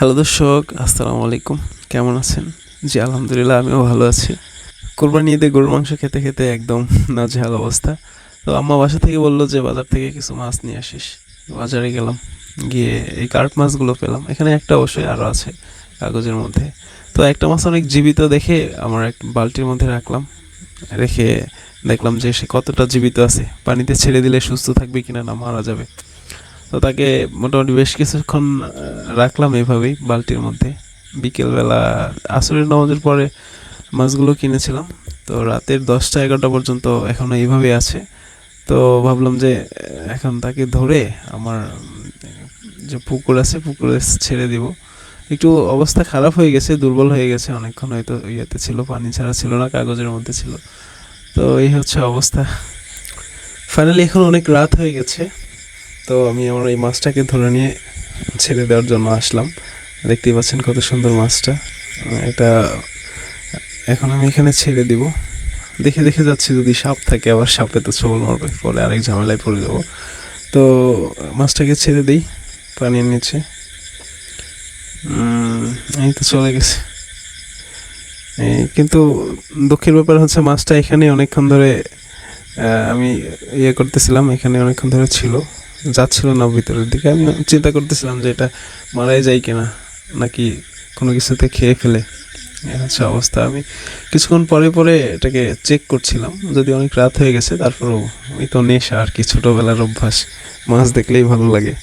Hello দর্শক, আসসালামু আলাইকুম। কেমন আছেন? জি আলহামদুলিল্লাহ, আমিও ভালো আছি। কোরবানি ঈদে গরুর মাংস খেতে খেতে একদম নাজেহাল অবস্থা। তো আম্মা বাসা থেকে বলল যে বাজার থেকে কিছু মাছ নিয়ে আসিস। বাজারে গেলাম, গিয়ে এই কার্প মাছগুলো পেলাম। এখানে একটা অবশ্যই আরও আছে কাগজের মধ্যে। তো একটা মাছ অনেক জীবিত দেখে আমার এক বালতির মধ্যে রাখলাম। রেখে দেখলাম যে সে কতটা জীবিত আছে, পানিতে ছেড়ে দিলে সুস্থ থাকবে কিনা না মারা যাবে। তো তাকে মোটামুটি বেশ কিছুক্ষণ রাখলাম এভাবেই বালতির মধ্যে। বিকেলবেলা আসরের নামাজের পরে মাছগুলো কিনেছিলাম। তো রাতের 10টা 11টা পর্যন্ত এখনও এইভাবেই আছে। তো ভাবলাম যে এখন তাকে ধরে আমার যে পুকুর আছে পুকুরে ছেড়ে দিব। একটু অবস্থা খারাপ হয়ে গেছে, দুর্বল হয়ে গেছে, অনেকক্ষণ হয়তো ইয়েতে ছিল, পানি ছাড়া ছিল না, কাগজের মধ্যে ছিল। তো এই হচ্ছে অবস্থা। ফাইনালি এখন অনেক রাত হয়ে গেছে। তো আমি আমার এই মাছটাকে ধরে নিয়ে ছেড়ে দেওয়ার জন্য আসলাম। দেখতেই পাচ্ছেন কত সুন্দর মাছটা। এটা এখন আমি এখানে ছেড়ে দিব। দেখে দেখে যাচ্ছি, যদি সাপ থাকে আবার সাপে তো ছোবল মারবে, পরে আরেক ঝামেলায় পড়ে যাবো। তো মাছটাকে ছেড়ে দিই পানির নিচে। এই তো চলে গেছে। কিন্তু দুঃখের ব্যাপার হচ্ছে মাছটা এখানে অনেকক্ষণ ধরে আমি ইয়ে করতেছিলাম, এখানে অনেকক্ষণ ধরে ছিল, যাচ্ছিল না ভিতরের দিকে। আমি চিন্তা করতেছিলাম যে এটা মারাই যায় কিনা, নাকি কোনো কিছুতে খেয়ে ফেলে। এ হচ্ছে অবস্থা। আমি কিছুক্ষণ পরে পরে এটাকে চেক করছিলাম, যদি অনেক রাত হয়ে গেছে। তারপরেও ওই তো নেশা আর কি, ছোটোবেলার অভ্যাস, মাছ দেখলেই ভালো লাগে।